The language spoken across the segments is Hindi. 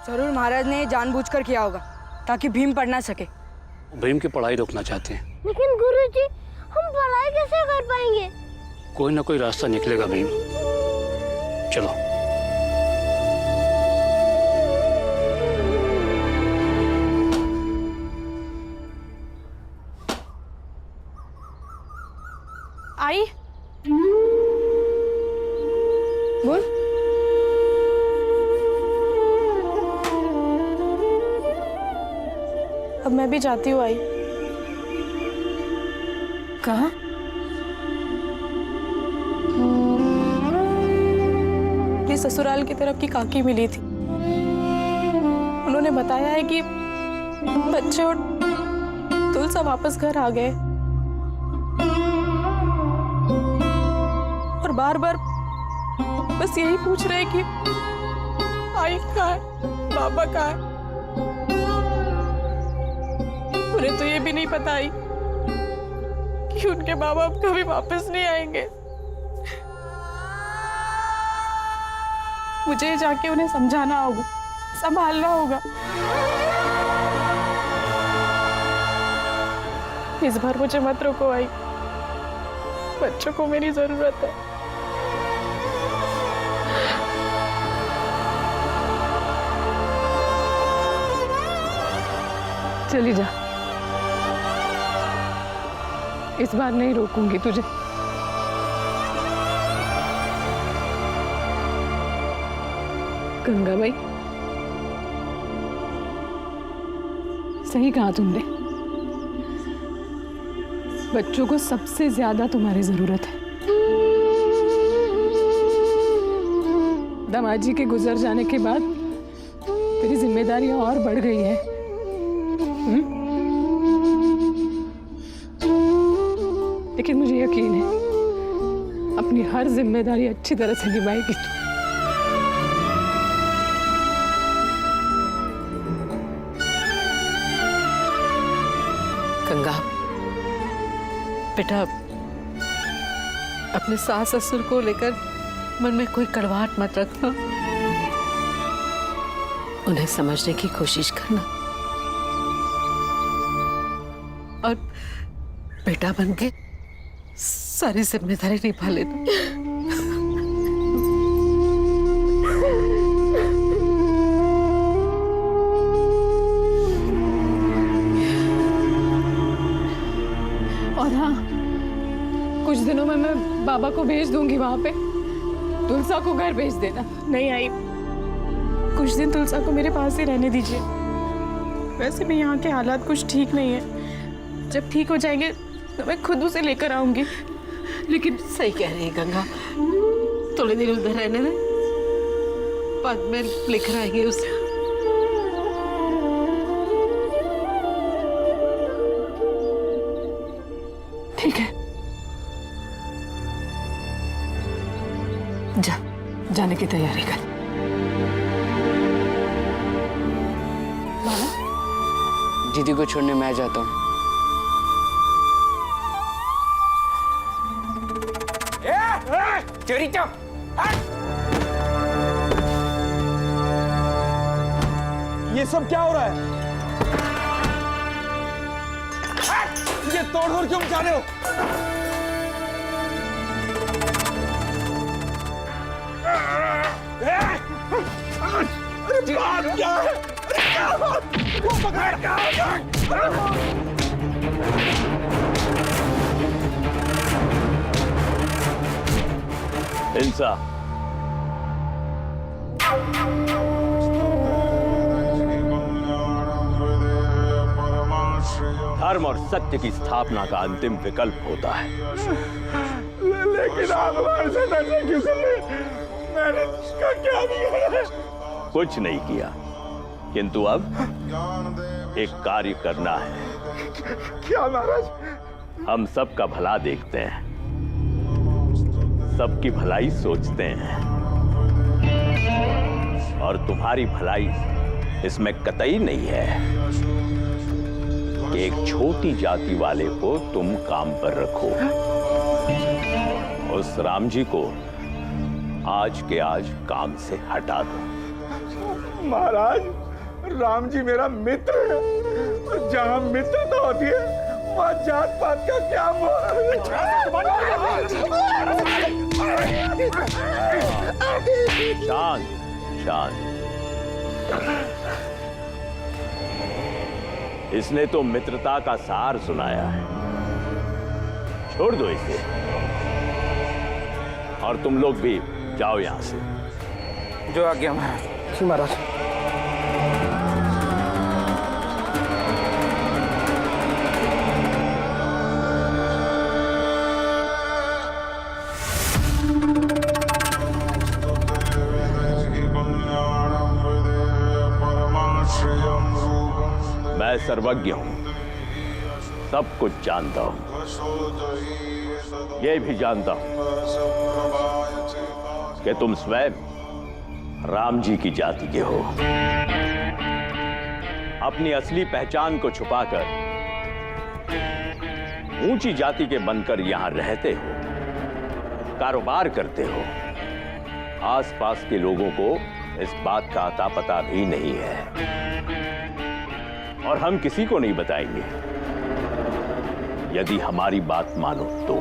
जरूर महाराज ने जानबूझकर किया होगा ताकि भीम पढ़ ना सके। भीम की पढ़ाई रोकना चाहते हैं। लेकिन गुरुजी, हम पढ़ाई कैसे कर पाएंगे? कोई ना कोई रास्ता निकलेगा भीम। चलो। आई बोल। अब मैं भी जाती हूँ। आई कहाँ? ये ससुराल की तरफ की काकी मिली थी। उन्होंने बताया है कि बच्चे और तुलसा वापस घर आ गए और बार बार बस यही पूछ रहे कि आई कहाँ है, बाबा कहाँ है। उन्हें तो ये भी नहीं पता आई कि उनके बाबा अब कभी वापस नहीं आएंगे। मुझे जाके उन्हें समझाना होगा, संभालना होगा। इस बार मुझे मत रोको आई, बच्चों को मेरी जरूरत है। चली जा, इस बार नहीं रोकूंगी तुझे। गंगा भाई, सही कहा तुमने। बच्चों को सबसे ज्यादा तुम्हारी जरूरत है। दामाजी के गुजर जाने के बाद तेरी जिम्मेदारियां और बढ़ गई है। लेकिन मुझे यकीन है अपनी हर जिम्मेदारी अच्छी तरह से निभाएगी तू। गंगा बेटा, अपने सास ससुर को लेकर मन में कोई कड़वाहट मत रखना। उन्हें समझने की कोशिश करना और बेटा बन के सारी जिम्मेदारी निभा लेना। और हाँ, कुछ दिनों में मैं बाबा को भेज दूंगी वहां पे। तुलसा को घर भेज देना। नहीं आई, कुछ दिन तुलसा को मेरे पास ही रहने दीजिए। वैसे भी यहाँ के हालात कुछ ठीक नहीं है। जब ठीक हो जाएंगे तो मैं खुद उसे लेकर आऊंगी। लेकिन सही कह रही है गंगा, थोड़े दिन उधर रहने दे, बाद में लेकर आएंगे उसे। ठीक है, जा, जाने की तैयारी कर। दीदी को छोड़ने मैं जाता हूँ। चोरी चुप। ये सब क्या हो रहा है? ये तोड़-फोड़ क्यों मचा रहे हो? अरे बात क्या है? वो पकड़। हिंसा। धर्म और सत्य की स्थापना का अंतिम विकल्प होता है। लेकिन आप हमारे साथ ऐसा क्यों कर रहे हैं? मैंने इसका क्या किया? कुछ नहीं किया, किंतु अब एक कार्य करना है। क्या महाराज? हम सबका भला देखते हैं, सबकी भलाई सोचते हैं, और तुम्हारी भलाई इसमें कतई नहीं है कि एक छोटी जाति वाले को तुम काम पर रखो। उस राम जी को आज के आज काम से हटा दो। महाराज, राम जी मेरा मित्र है, और जहाँ मित्रता होती है वहाँ जात पात का क्या शांत शांत। इसने तो मित्रता का सार सुनाया है, छोड़ दो इसे। और तुम लोग भी जाओ यहां से। जो आज्ञा महाराज। जी महाराज। मैं सर्वज्ञ हूं, सब कुछ जानता हूं। ये भी जानता हूं कि तुम स्वयं राम जी की जाति के हो। अपनी असली पहचान को छुपाकर ऊंची जाति के बनकर यहां रहते हो, कारोबार करते हो। आसपास के लोगों को इस बात का अता पता भी नहीं है, और हम किसी को नहीं बताएंगे। यदि हमारी बात मानो तो,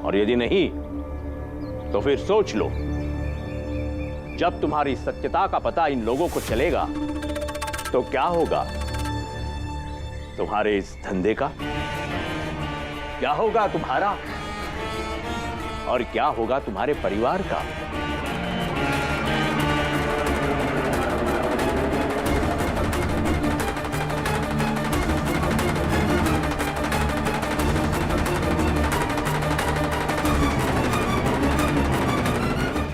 और यदि नहीं तो फिर सोच लो, जब तुम्हारी सत्यता का पता इन लोगों को चलेगा तो क्या होगा तुम्हारे इस धंधे का, क्या होगा तुम्हारा, और क्या होगा तुम्हारे परिवार का।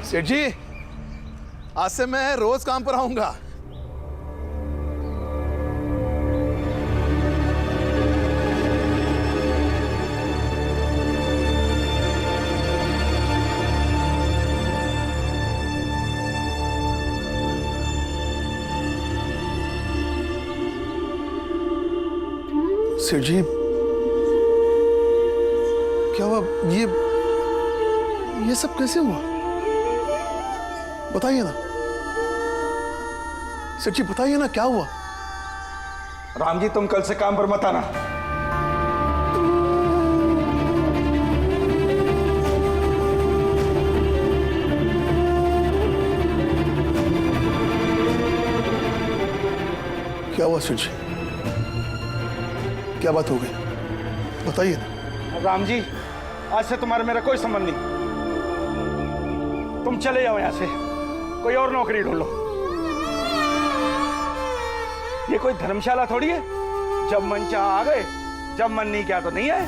सेठ जी, आज से मैं रोज काम पर आऊंगा। सेठ जी, क्या हुआ? ये सब कैसे हुआ? बताइए ना सेठ जी, बताइए ना क्या हुआ? राम जी, तुम कल से काम पर मत आना। क्या हुआ सेठ जी? क्या बात हो गई? बताइए ना। राम जी, आज से तुम्हारा मेरा कोई संबंध नहीं। तुम चले जाओ यहाँ से, कोई और नौकरी ढूंढ लो। ये कोई धर्मशाला थोड़ी है, जब मन चाह आ गए, जब मन नहीं किया तो नहीं आए।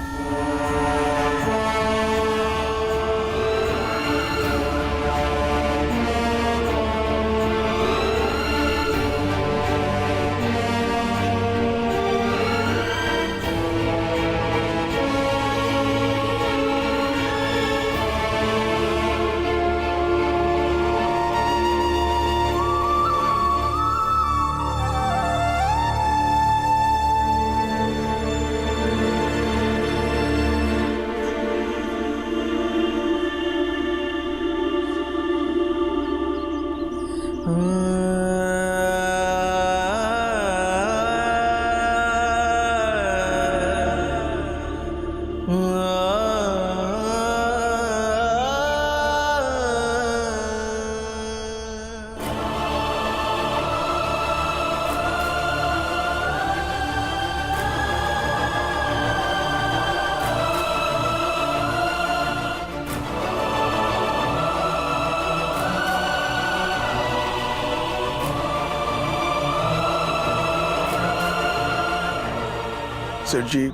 सेठ जी,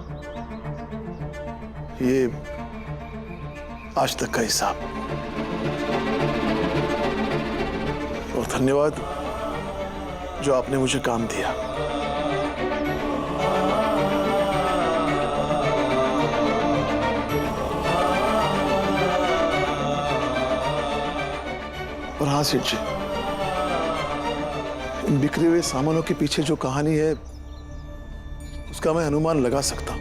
ये आज तक का हिसाब, और धन्यवाद जो आपने मुझे काम दिया। और हाँ सेठ जी, इन बिखरे हुए सामानों के पीछे जो कहानी है उसका मैं अनुमान लगा सकता हूं,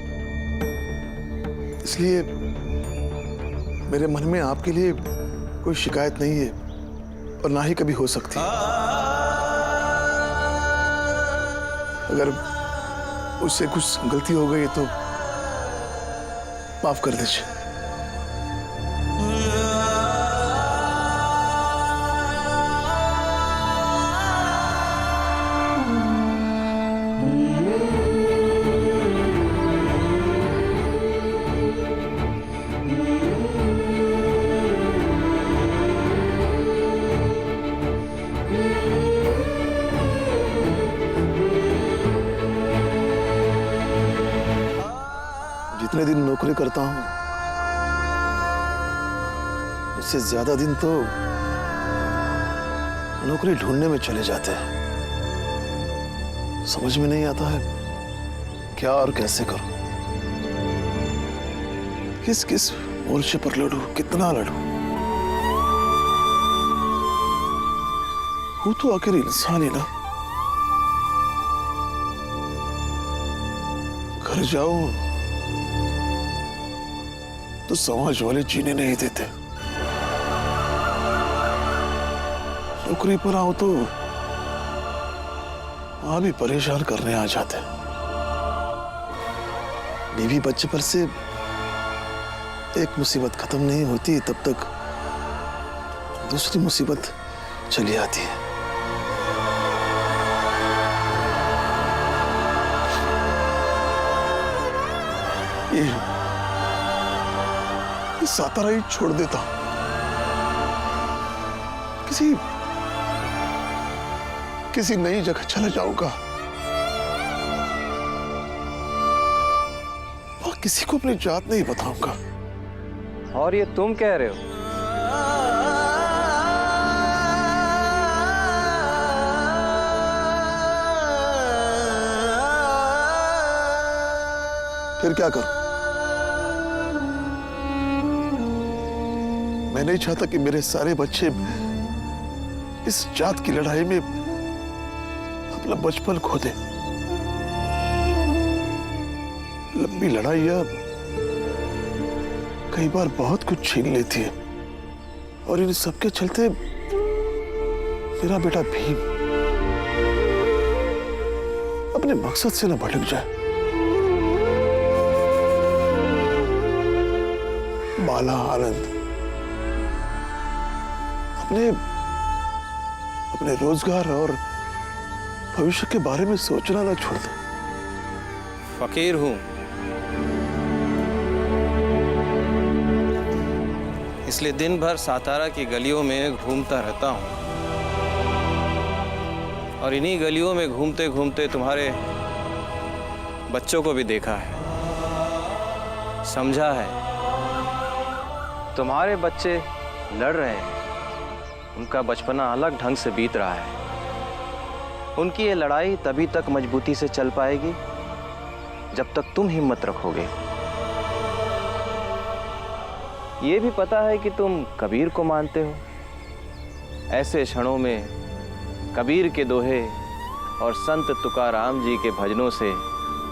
इसलिए मेरे मन में आपके लिए कोई शिकायत नहीं है और ना ही कभी हो सकती है। अगर उससे कुछ गलती हो गई तो माफ कर दीजिए। जितने दिन नौकरी करता हूं उससे ज्यादा दिन तो नौकरी ढूंढने में चले जाते हैं। समझ में नहीं आता है क्या और कैसे करूं, किस किस मोर्चे पर लड़ूं, कितना लड़ूं। हूं तो आखिर इंसान ही ना। घर जाऊं तो समाज वाले जीने नहीं देते, नौकरी पर आओ तो वहां भी परेशान करने आ जाते। बीवी बच्चे पर से एक मुसीबत खत्म नहीं होती तब तक दूसरी मुसीबत चली आती है। ये सातारा ही छोड़ देता हूं, किसी नई जगह चले जाऊंगा, और किसी को अपनी जात नहीं बताऊंगा। और ये तुम कह रहे हो? फिर क्या करूं? मैं नहीं चाहता कि मेरे सारे बच्चे इस जात की लड़ाई में अपना बचपन खो दें। लंबी लड़ाइयां कई बार बहुत कुछ छीन लेती है और इन सबके चलते मेरा बेटा भीम अपने मकसद से न भटक जाए। बाला आनंद अपने रोजगार और भविष्य के बारे में सोचना ना छोड़ दे। फकीर हूं, इसलिए दिन भर सातारा की गलियों में घूमता रहता हूं और इन्हीं गलियों में घूमते घूमते तुम्हारे बच्चों को भी देखा है, समझा है। तुम्हारे बच्चे लड़ रहे हैं, उनका बचपना अलग ढंग से बीत रहा है। उनकी ये लड़ाई तभी तक मजबूती से चल पाएगी जब तक तुम हिम्मत रखोगे। ये भी पता है कि तुम कबीर को मानते हो। ऐसे क्षणों में कबीर के दोहे और संत तुकाराम जी के भजनों से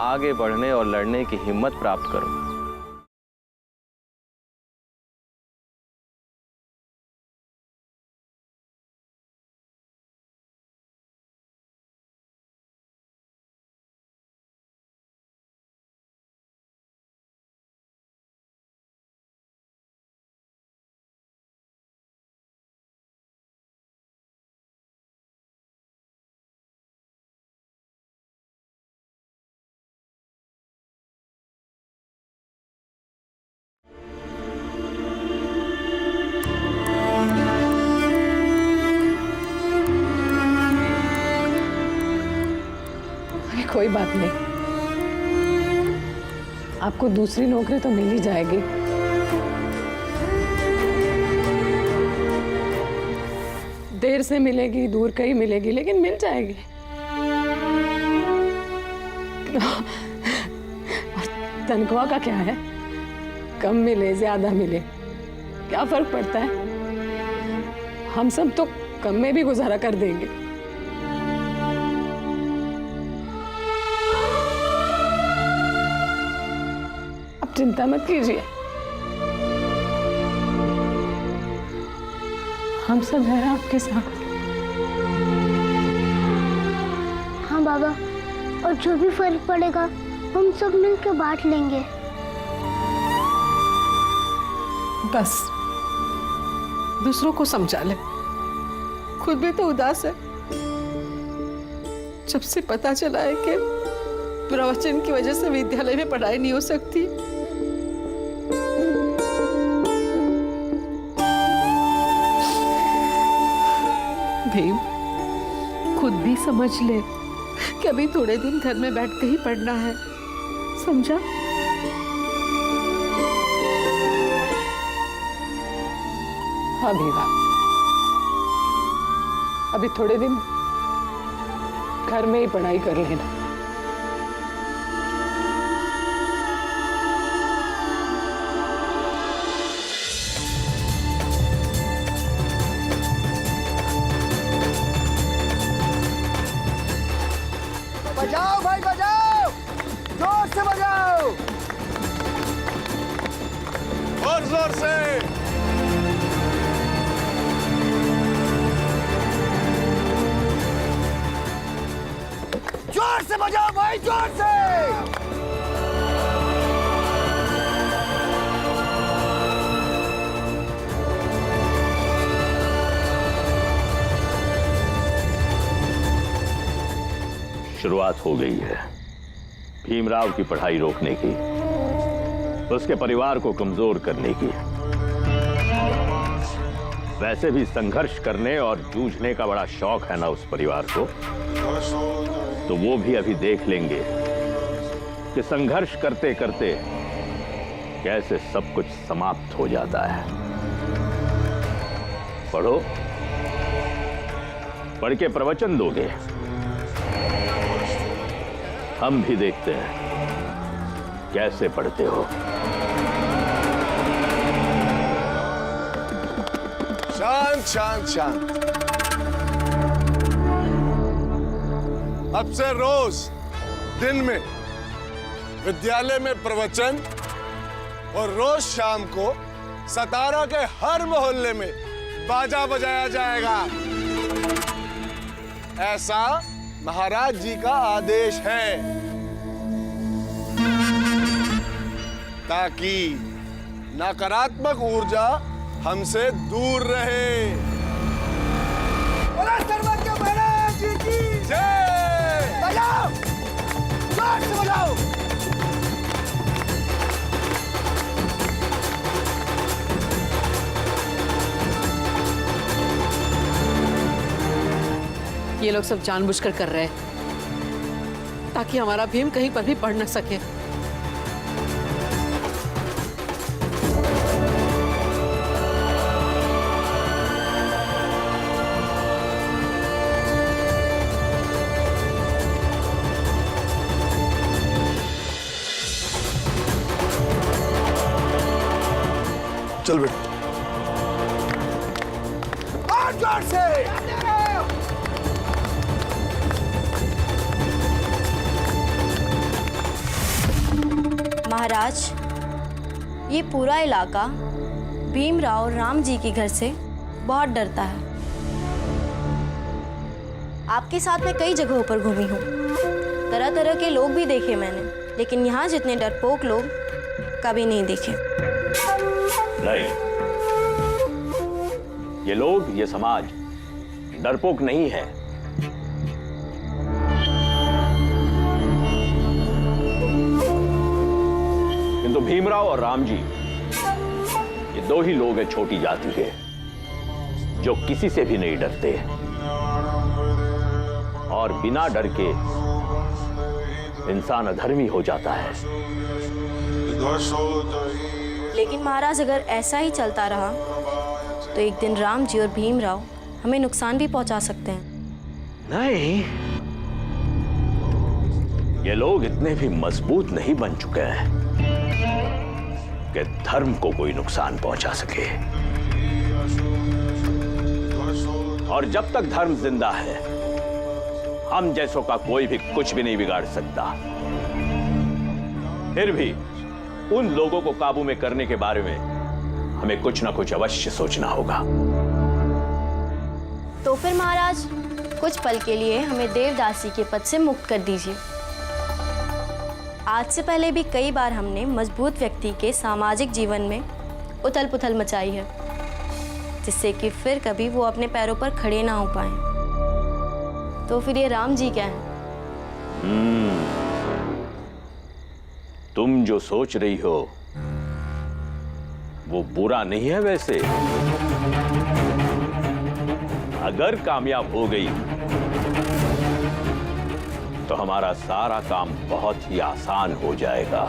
आगे बढ़ने और लड़ने की हिम्मत प्राप्त करो। कोई बात नहीं, आपको दूसरी नौकरी तो मिल ही जाएगी। देर से मिलेगी, दूर कहीं मिलेगी, लेकिन मिल जाएगी। और तनख्वाह का क्या है, कम मिले ज्यादा मिले क्या फर्क पड़ता है। हम सब तो कम में भी गुजारा कर देंगे। चिंता मत कीजिए, हम सब हैं आपके साथ। हाँ बाबा, और जो भी फर्क पड़ेगा हम सब मिलकर बांट लेंगे। बस दूसरों को समझा ले, खुद भी तो उदास है। जब से पता चला है कि प्रवचन की वजह से विद्यालय में पढ़ाई नहीं हो सकती, भीम खुद भी समझ ले कि अभी थोड़े दिन घर में बैठ के ही पढ़ना है, समझा? हाँ भीमा, अभी थोड़े दिन घर में ही पढ़ाई कर लेना। बजाओ भाई बजाओ, जोर से बजाओ, और जोर से। जोर से बजाओ भाई, जोर से। शुरुआत हो गई है भीमराव की पढ़ाई रोकने की, उसके परिवार को कमजोर करने की। वैसे भी संघर्ष करने और जूझने का बड़ा शौक है ना उस परिवार को, तो वो भी अभी देख लेंगे कि संघर्ष करते करते कैसे सब कुछ समाप्त हो जाता है। पढ़ो, पढ़ के प्रवचन दोगे, हम भी देखते हैं कैसे पढ़ते हो। शांत शांत शांत। अब से रोज दिन में विद्यालय में प्रवचन और रोज शाम को सतारा के हर मोहल्ले में बाजा बजाया जाएगा। ऐसा महाराज जी का आदेश है, ताकि नकारात्मक ऊर्जा हमसे दूर रहे। सर्वज्ञ महाराज जी की जय। बजाओ, जोर से बजाओ। ये लोग सब जानबूझकर कर रहे हैं ताकि हमारा भीम कहीं पर भी पढ़ न सके। चल बेटा। और जोर से। महाराज, ये पूरा इलाका भीमराव और राम जी के घर से बहुत डरता है। आपके साथ मैं कई जगहों पर घूमी हूँ, तरह तरह के लोग भी देखे मैंने, लेकिन यहाँ जितने डरपोक लोग कभी नहीं देखे। नहीं, ये लोग, ये समाज डरपोक नहीं है। किंतु भीमराव और राम जी, ये दो ही लोग हैं छोटी जाति के जो किसी से भी नहीं डरते और बिना डर के इंसान अधर्मी हो जाता है। लेकिन महाराज, अगर ऐसा ही चलता रहा तो एक दिन राम जी और भीमराव हमें नुकसान भी पहुंचा सकते हैं। नहीं, ये लोग इतने भी मजबूत नहीं बन चुके हैं कि धर्म को कोई नुकसान पहुंचा सके। और जब तक धर्म जिंदा है, हम जैसों का कोई भी कुछ भी नहीं बिगाड़ सकता। फिर भी उन लोगों को काबू में करने के बारे में हमें कुछ ना कुछ अवश्य सोचना होगा। तो फिर महाराज, कुछ पल के लिए हमें देवदासी के पद से मुक्त कर दीजिए आज से पहले भी कई बार हमने मजबूत व्यक्ति के सामाजिक जीवन में उथल पुथल मचाई है, जिससे कि फिर कभी वो अपने पैरों पर खड़े ना हो पाए। तो फिर ये राम जी क्या है? तुम जो सोच रही हो वो बुरा नहीं है वैसे। अगर कामयाब हो गई तो हमारा सारा काम बहुत ही आसान हो जाएगा।